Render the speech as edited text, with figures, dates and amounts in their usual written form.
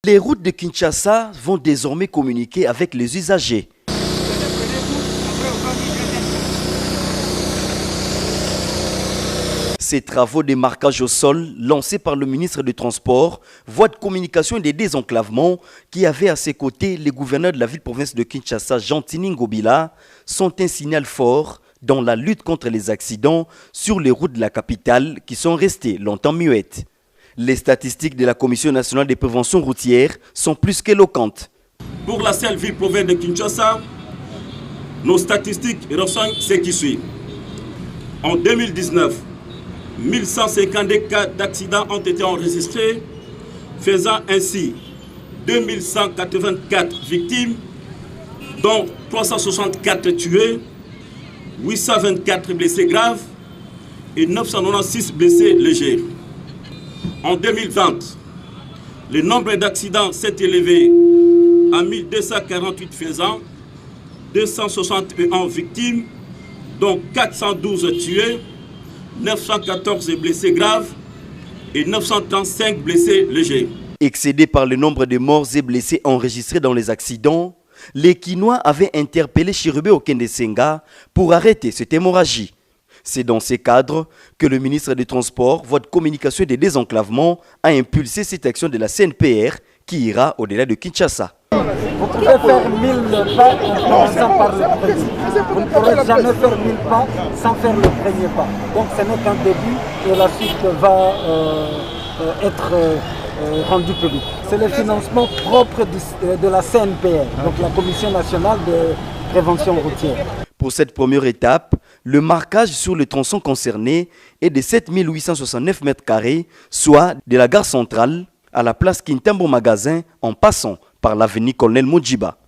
Les routes de Kinshasa vont désormais communiquer avec les usagers. Ces travaux de marquage au sol, lancés par le ministre des Transports, voie de communication et de désenclavement, qui avait à ses côtés le gouverneur de la ville-province de Kinshasa, Jean-Tini Ngobila, sont un signal fort dans la lutte contre les accidents sur les routes de la capitale qui sont restées longtemps muettes. Les statistiques de la Commission nationale de prévention routière sont plus qu'éloquentes. Pour la seule ville-province de Kinshasa, nos statistiques renseignent ce qui suit. En 2019, 1152 cas d'accidents ont été enregistrés, faisant ainsi 2184 victimes, dont 364 tués, 824 blessés graves et 996 blessés légers. En 2020, le nombre d'accidents s'est élevé à 1248 faisant 261 victimes, dont 412 tués, 914 blessés graves et 935 blessés légers. Excédés par le nombre de morts et blessés enregistrés dans les accidents, les Kinois avaient interpellé Chirubé Okendesenga pour arrêter cette hémorragie. C'est dans ces cadres que le ministre des Transports, voie de communication et de désenclavement, a impulsé cette action de la CNPR qui ira au-delà de Kinshasa. Vous pouvez faire 1000 pas en commençant par le premier. Vous ne pourrez jamais faire 1000 pas sans faire le premier pas. Donc ce n'est qu'un début et la suite va être rendue publique. C'est le financement propre de la CNPR, donc la Commission nationale de prévention routière. Pour cette première étape, le marquage sur le tronçon concerné est de 7869 mètres carrés, soit de la gare centrale à la place Kintambo Magasin en passant par l'avenue Colonel Mudjiba.